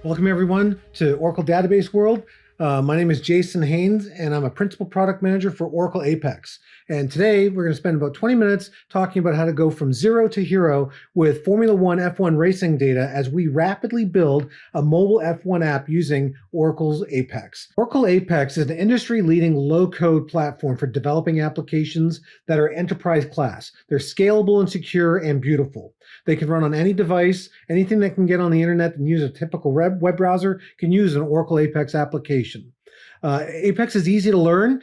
Welcome everyone to Oracle Database World. My name is Jason Haynes and I'm a Principal Product Manager for Oracle Apex. And today we're going to spend about 20 minutes talking about how to go from zero to hero with Formula One F1 racing data as we rapidly build a mobile F1 app using Oracle's Apex. Oracle Apex is an industry-leading low-code platform for developing applications that are enterprise class. They're scalable and secure and beautiful. They can run on any device. Anything that can get on the internet and use a typical web browser can use an Oracle Apex application. Apex is easy to learn.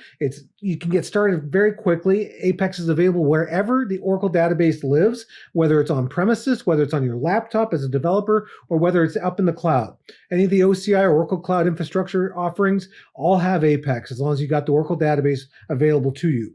You can get started very quickly. Apex is available wherever the Oracle database lives, whether it's on premises, whether it's on your laptop as a developer, or whether it's up in the cloud. Any of the OCI or Oracle Cloud Infrastructure offerings all have Apex as long as you got the Oracle database available to you.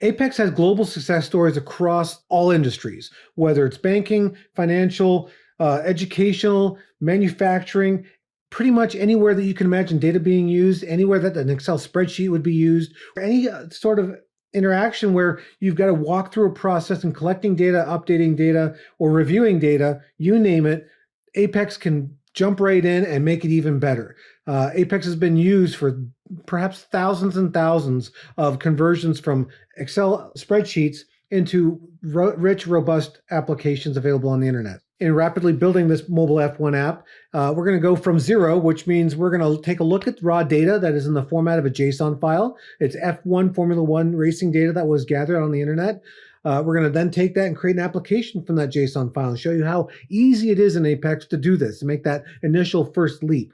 Apex has global success stories across all industries, whether it's banking, financial, educational, manufacturing, pretty much anywhere that you can imagine data being used, anywhere that an Excel spreadsheet would be used, or any sort of interaction where you've got to walk through a process and collecting data, updating data, or reviewing data, you name it, Apex can jump right in and make it even better. Apex has been used for perhaps thousands and thousands of conversions from Excel spreadsheets into rich, robust applications available on the internet. In rapidly building this mobile F1 app, we're going to go from zero, which means we're going to take a look at raw data that is in the format of a JSON file. It's F1 Formula One racing data that was gathered on the internet. We're going to then take that and create an application from that JSON file and show you how easy it is in Apex to do this, to make that initial first leap.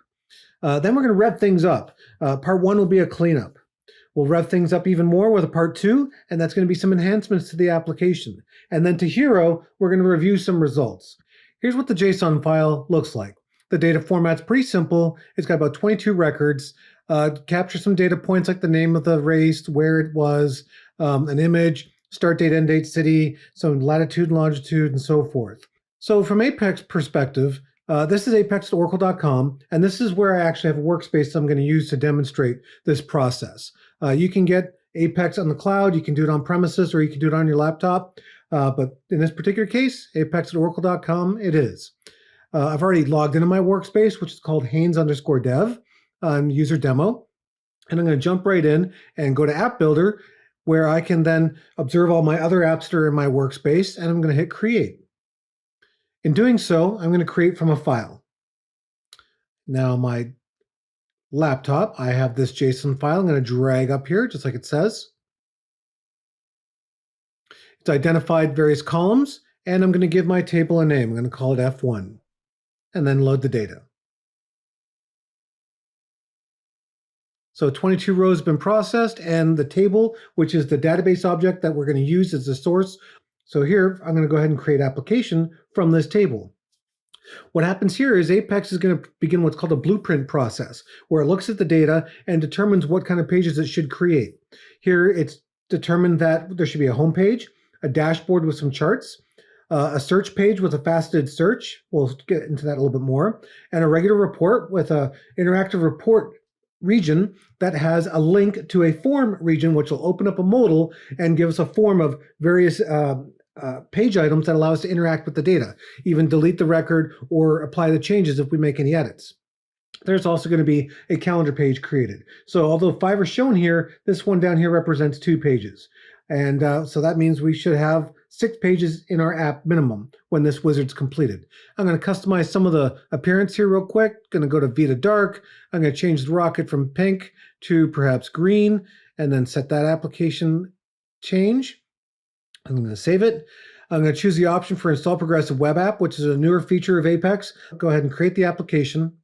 Then we're going to rev things up. Part one will be a cleanup. We'll rev things up even more with a part two, and that's going to be some enhancements to the application. And then to hero, we're going to review some results. Here's what the JSON file looks like. The data format's pretty simple. It's got about 22 records. Capture some data points like the name of the race, where it was, an image, start date, end date, city, some latitude and longitude, and so forth. So from Apex perspective, this is apex.oracle.com, and this is where I actually have a workspace I'm going to use to demonstrate this process. You can get Apex on the cloud, you can do it on premises, or you can do it on your laptop. But in this particular case, apex.oracle.com, it is. I've already logged into my workspace, which is called Haynes_dev, user demo. And I'm going to jump right in and go to App Builder, where I can then observe all my other apps that are in my workspace, and I'm going to hit Create. In doing so, I'm going to create from a file. Now, my laptop, I have this JSON file. I'm going to drag up here, just like it says. It's identified various columns, and I'm going to give my table a name. I'm going to call it F1, and then load the data. So 22 rows have been processed, and the table, which is the database object that we're going to use as the source. So here, I'm going to go ahead and create application from this table. What happens here is Apex is going to begin what's called a blueprint process, where it looks at the data and determines what kind of pages it should create. Here, it's determined that there should be a home page, a dashboard with some charts, a search page with a faceted search. We'll get into that a little bit more, and a regular report with an interactive report region that has a link to a form region, which will open up a modal and give us a form of various page items that allow us to interact with the data, even delete the record or apply the changes if we make any edits. There's also going to be a calendar page created. So although 5 are shown here, this one down here represents 2 pages. And so that means we should have 6 pages in our app minimum when this wizard's completed. I'm going to customize some of the appearance here real quick. Going to go to Vita Dark. I'm going to change the rocket from pink to perhaps green, and then set that application change. I'm going to save it. I'm going to choose the option for Install Progressive Web App, which is a newer feature of Apex. Go ahead and create the application.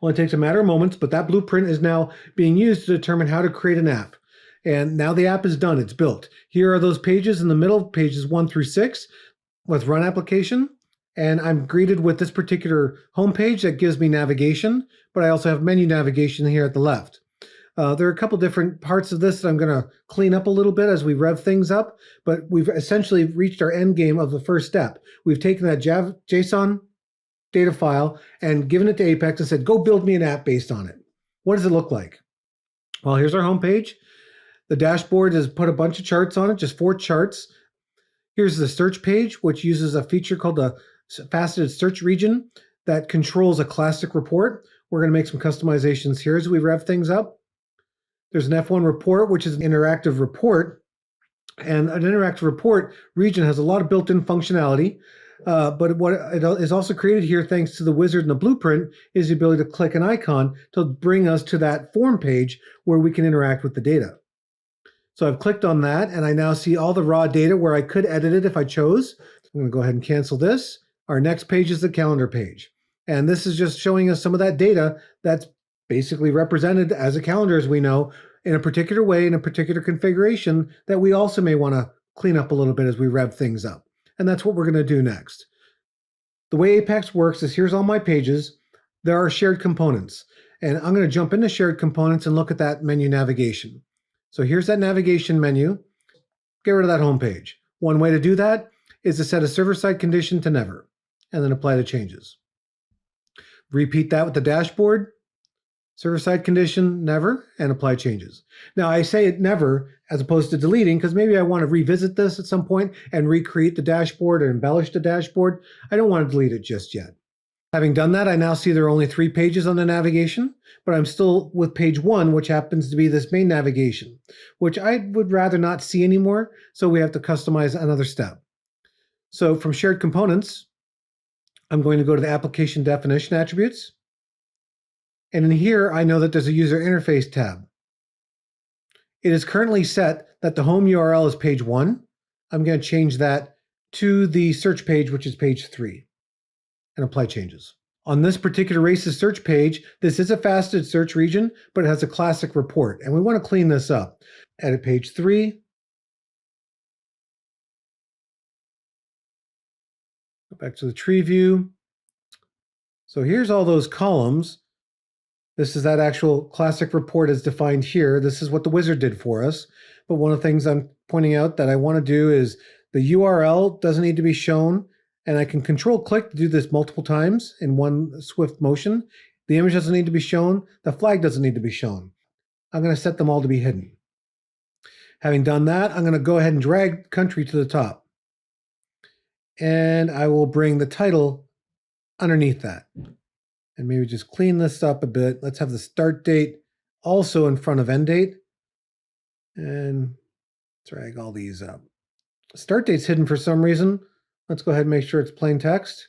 Well, it takes a matter of moments, but that blueprint is now being used to determine how to create an app. And now the app is done, it's built. Here are those pages in the middle, pages 1 through 6, with Run Application. And I'm greeted with this particular homepage that gives me navigation, but I also have menu navigation here at the left. There are a couple different parts of this that I'm going to clean up a little bit as we rev things up, but we've essentially reached our end game of the first step. We've taken that JSON data file and given it to Apex and said, go build me an app based on it. What does it look like? Well, here's our homepage. The dashboard has put a bunch of charts on it, just 4 charts. Here's the search page, which uses a feature called the faceted search region. that controls a classic report. We're going to make some customizations here as we rev things up. There's an F1 report, which is an interactive report. And an interactive report region has a lot of built-in functionality. But what is also created here, thanks to the wizard and the blueprint, is the ability to click an icon to bring us to that form page where we can interact with the data. So I've clicked on that, and I now see all the raw data where I could edit it if I chose. I'm going to go ahead and cancel this. Our next page is the calendar page. And this is just showing us some of that data that's basically represented as a calendar, as we know, in a particular way, in a particular configuration that we also may want to clean up a little bit as we rev things up. And that's what we're going to do next. The way Apex works is here's all my pages. There are shared components. And I'm going to jump into shared components and look at that menu navigation. So here's that navigation menu. Get rid of that home page. One way to do that is to set a server-side condition to never, and then apply the changes. Repeat that with the dashboard. Server-side condition, never, and apply changes. Now, I say it never as opposed to deleting because maybe I want to revisit this at some point and recreate the dashboard or embellish the dashboard. I don't want to delete it just yet. Having done that, I now see there are only 3 pages on the navigation, but I'm still with page 1, which happens to be this main navigation, which I would rather not see anymore, so we have to customize another step. So from shared components, I'm going to go to the application definition attributes. And in here, I know that there's a user interface tab. It is currently set that the home URL is page 1. I'm going to change that to the search page, which is page 3, and apply changes. On this particular races search page, this is a faceted search region, but it has a classic report, and we want to clean this up. Edit page 3. Go back to the tree view. So here's all those columns. This is that actual classic report as defined here. This is what the wizard did for us. But one of the things I'm pointing out that I want to do is the URL doesn't need to be shown, and I can control click to do this multiple times in one swift motion. The image doesn't need to be shown. The flag doesn't need to be shown. I'm going to set them all to be hidden. Having done that, I'm going to go ahead and drag country to the top. And I will bring the title underneath that. And maybe just clean this up a bit. Let's have the start date also in front of end date. And drag all these up. Start date's hidden for some reason. Let's go ahead and make sure it's plain text.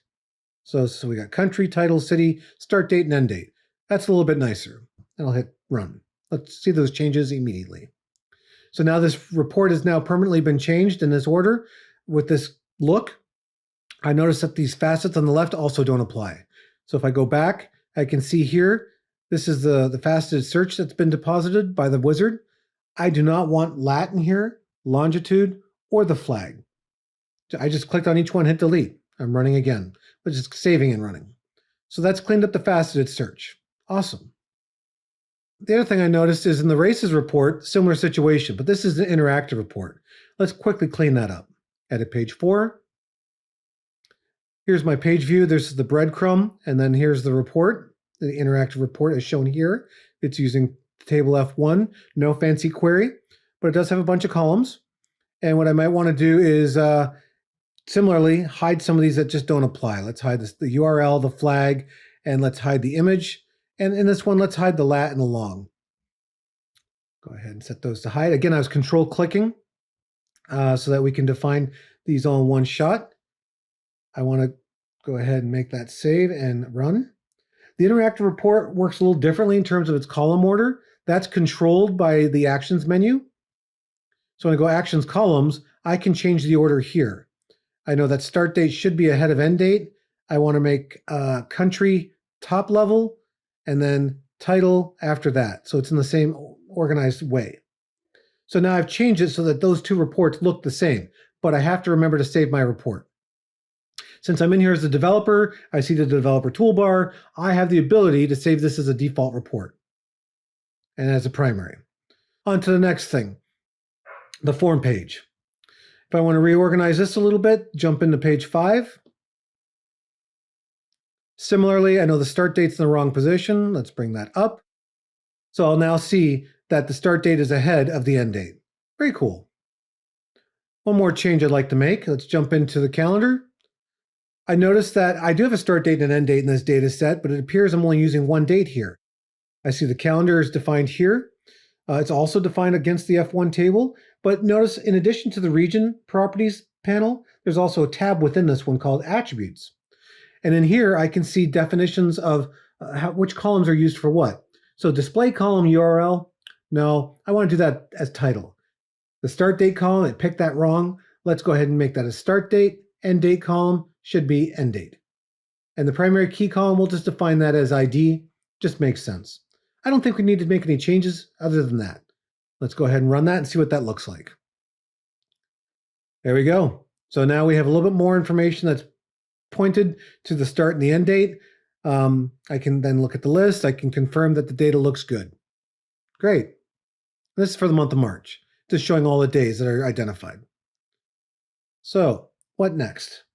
So we got country, title, city, start date, and end date. That's a little bit nicer. And I'll hit run. Let's see those changes immediately. So now this report has now permanently been changed in this order. With this look, I notice that these facets on the left also don't apply. So if I go back, I can see here, this is the faceted search that's been deposited by the wizard. I do not want lat in here, longitude, or the flag. I just clicked on each one, hit delete. I'm running again, but just saving and running. So that's cleaned up the faceted search. Awesome. The other thing I noticed is in the races report, similar situation, but this is an interactive report. Let's quickly clean that up. Edit page 4. Here's my page view. There's the breadcrumb, and then here's the report. The interactive report is shown here. It's using table F1, no fancy query, but it does have a bunch of columns. And what I might want to do is similarly hide some of these that just don't apply. Let's hide the URL, the flag, and let's hide the image. And in this one, let's hide the lat and the long. Go ahead and set those to hide. Again, I was control clicking so that we can define these all in one shot. I want to go ahead and make that save and run. The interactive report works a little differently in terms of its column order. That's controlled by the actions menu. So when I go actions columns, I can change the order here. I know that start date should be ahead of end date. I want to make country top level and then title after that. So it's in the same organized way. So now I've changed it so that those two reports look the same, but I have to remember to save my report. Since I'm in here as a developer, I see the developer toolbar. I have the ability to save this as a default report and as a primary. On to the next thing, the form page. If I want to reorganize this a little bit, jump into page 5. Similarly, I know the start date's in the wrong position. Let's bring that up. So I'll now see that the start date is ahead of the end date. Very cool. One more change I'd like to make. Let's jump into the calendar. I noticed that I do have a start date and an end date in this data set, but it appears I'm only using one date here. I see the calendar is defined here. It's also defined against the F1 table, but notice in addition to the region properties panel, there's also a tab within this one called attributes. And in here, I can see definitions of which columns are used for what. So display column URL, no, I want to do that as title. The start date column, it picked that wrong. Let's go ahead and make that a start date. End date column should be end date. And the primary key column, we'll just define that as ID. Just makes sense. I don't think we need to make any changes other than that. Let's go ahead and run that and see what that looks like. There we go. So now we have a little bit more information that's pointed to the start and the end date. I can then look at the list. I can confirm that the data looks good. Great. This is for the month of March, just showing all the days that are identified. So what next?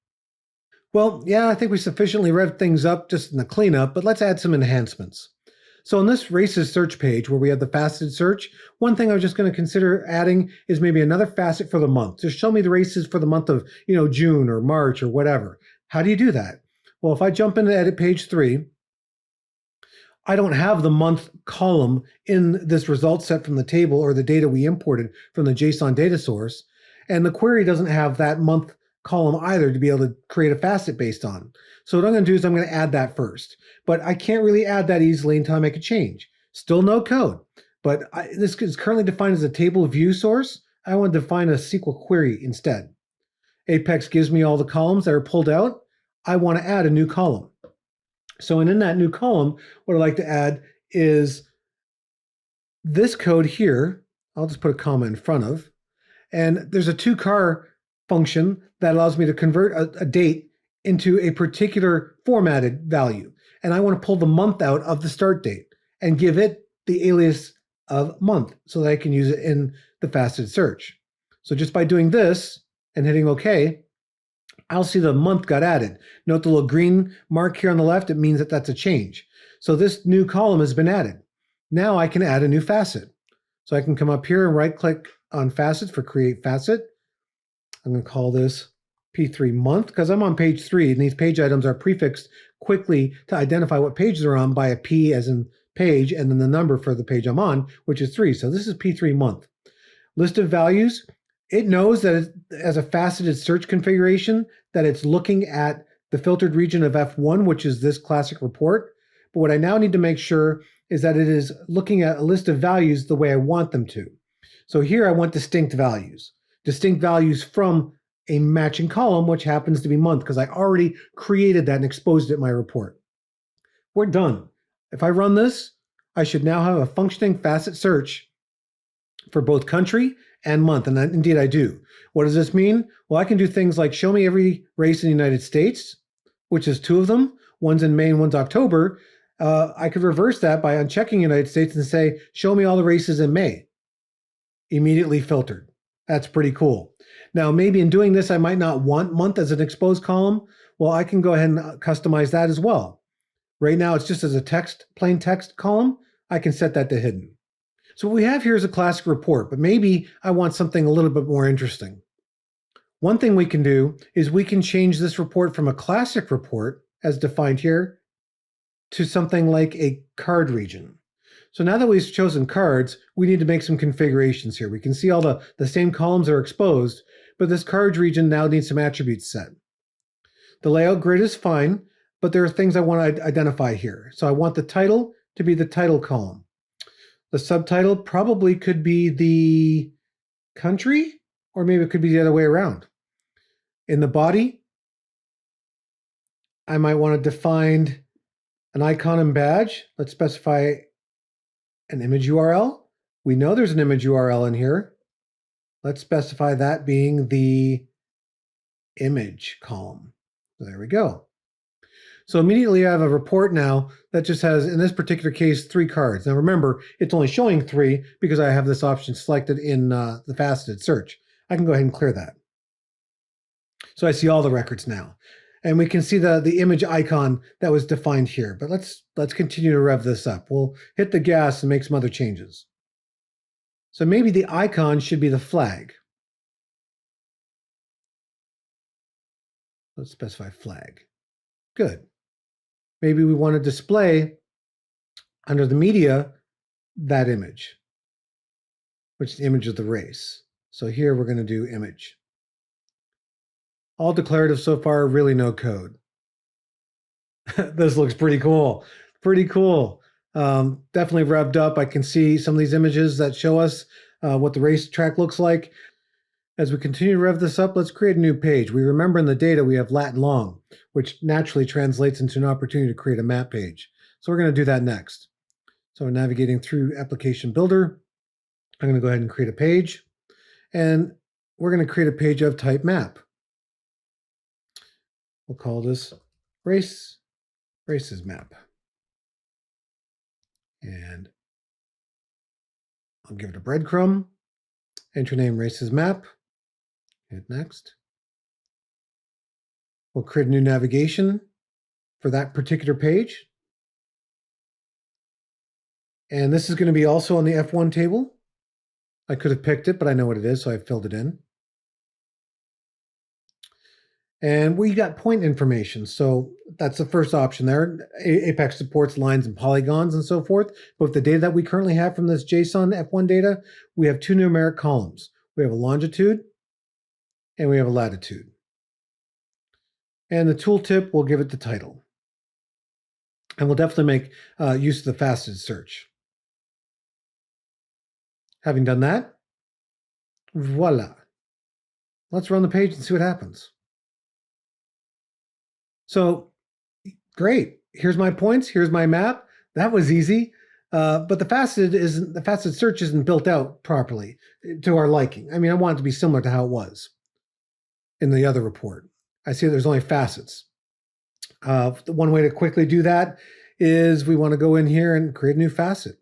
Well, yeah, I think we sufficiently revved things up just in the cleanup, but let's add some enhancements. So on this races search page where we have the faceted search, one thing I was just going to consider adding is maybe another facet for the month. Just show me the races for the month of, June or March or whatever. How do you do that? Well, if I jump into edit page 3, I don't have the month column in this result set from the table or the data we imported from the JSON data source. And the query doesn't have that month column either to be able to create a facet based on. So what I'm going to do is I'm going to add that first. But I can't really add that easily until I make a change. Still no code. But this is currently defined as a table view source. I want to define a SQL query instead. Apex gives me all the columns that are pulled out. I want to add a new column. So in that new column, what I'd like to add is this code here. I'll just put a comma in front of. And there's a toChar function that allows me to convert a date into a particular formatted value. And I want to pull the month out of the start date and give it the alias of month so that I can use it in the faceted search. So just by doing this and hitting OK, I'll see the month got added. Note the little green mark here on the left. It means that that's a change. So this new column has been added. Now I can add a new facet. So I can come up here and right click on facet for create facet. I'm going to call this P3 month because I'm on page 3 and these page items are prefixed quickly to identify what page they're on by a P as in page and then the number for the page I'm on, which is 3. So this is P3 month. List of values. It knows that as a faceted search configuration that it's looking at the filtered region of F1, which is this classic report. But what I now need to make sure is that it is looking at a list of values the way I want them to. So here I want distinct values from a matching column, which happens to be month, because I already created that and exposed it in my report. We're done. If I run this, I should now have a functioning facet search for both country and month, and indeed I do. What does this mean? Well, I can do things like show me every race in the United States, which is 2 of them. One's in May and one's October. I could reverse that by unchecking United States and say, show me all the races in May. Immediately filtered. That's pretty cool. Now, maybe in doing this, I might not want month as an exposed column. Well, I can go ahead and customize that as well. Right now, it's just as a plain text column. I can set that to hidden. So what we have here is a classic report, but maybe I want something a little bit more interesting. One thing we can do is we can change this report from a classic report, as defined here, to something like a card region. So now that we've chosen cards, we need to make some configurations here. We can see all the same columns are exposed, but this cards region now needs some attributes set. The layout grid is fine, but there are things I want to identify here. So I want the title to be the title column. The subtitle probably could be the country, or maybe it could be the other way around. In the body, I might want to define an icon and badge. Let's specify an image URL. We know there's an image URL in here. Let's specify that being the image column. So there we go. So immediately I have a report now that just has, in this particular case, 3 cards. Now remember, it's only showing 3 because I have this option selected in the faceted search. I can go ahead and clear that. So I see all the records now. And we can see the image icon that was defined here. But let's continue to rev this up. We'll hit the gas and make some other changes. So maybe the icon should be the flag. Let's specify flag. Good. Maybe we want to display under the media that image, which is the image of the race. So here we're going to do image. All declarative so far, really no code. This looks pretty cool. Pretty cool. Definitely revved up. I can see some of these images that show us what the racetrack looks like. As we continue to rev this up, let's create a new page. We remember in the data we have lat and long, which naturally translates into an opportunity to create a map page. So we're going to do that next. So we're navigating through Application Builder. I'm going to go ahead and create a page. And we're going to create a page of type map. We'll call this races map. And I'll give it a breadcrumb. Enter name races map. Hit next. We'll create a new navigation for that particular page. And this is going to be also on the F1 table. I could have picked it, but I know what it is, so I filled it in. And we got point information. So that's the first option there. Apex supports lines and polygons and so forth. But with the data that we currently have from this JSON F1 data, we have two numeric columns. We have a longitude and we have a latitude. And the tooltip, we'll give it the title. And we'll definitely make use of the faceted search. Having done that, voila. Let's run the page and see what happens. So great. Here's my points. Here's my map. That was easy. But the faceted search isn't built out properly to our liking. I mean, I want it to be similar to how it was in the other report. I see there's only facets. One way to quickly do that is we want to go in here and create a new facet.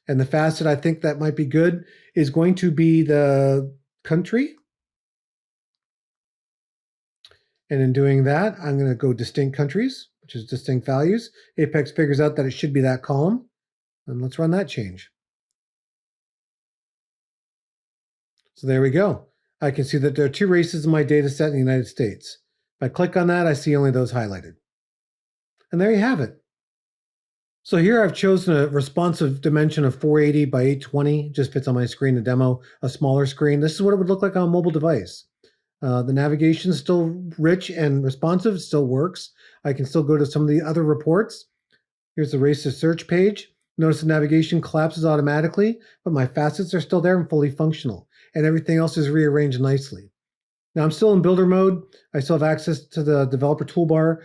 And the facet I think that might be good is going to be the country. And in doing that, I'm going to go distinct countries, which is distinct values. Apex figures out that it should be that column. And let's run that change. So there we go. I can see that there are two races in my data set in the United States. If I click on that, I see only those highlighted. And there you have it. So here I've chosen a responsive dimension of 480 by 820. It just fits on my screen to demo a smaller screen. This is what it would look like on a mobile device. The navigation is still rich and responsive. It still works. I can still go to some of the other reports. Here's the races search page. Notice the navigation collapses automatically, but my facets are still there and fully functional. And everything else is rearranged nicely. Now I'm still in builder mode. I still have access to the developer toolbar.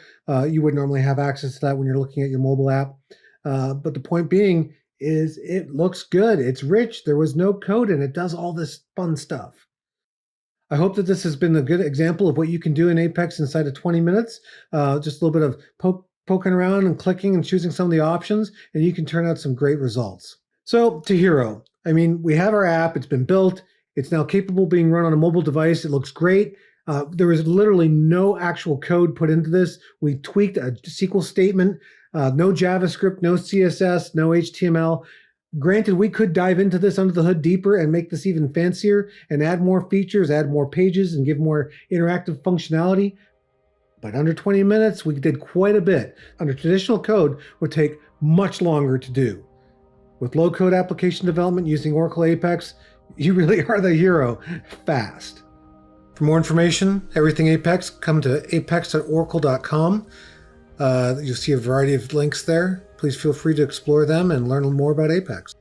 You would normally have access to that when you're looking at your mobile app. But the point being is it looks good. It's rich. There was no code and it does all this fun stuff. I hope that this has been a good example of what you can do in Apex inside of 20 minutes. Just a little bit of poking around and clicking and choosing some of the options, and you can turn out some great results. So to hero, I mean, we have our app. It's been built. It's now capable of being run on a mobile device. It looks great. There was literally no actual code put into this. We tweaked a SQL statement, no JavaScript, no CSS, no HTML. Granted, we could dive into this under the hood deeper and make this even fancier and add more features, add more pages, and give more interactive functionality. But under 20 minutes, we did quite a bit. Under traditional code, would take much longer to do. With low-code application development using Oracle Apex, you really are the hero fast. For more information, everything Apex, come to apex.oracle.com. You'll see a variety of links there. Please feel free to explore them and learn more about Apex.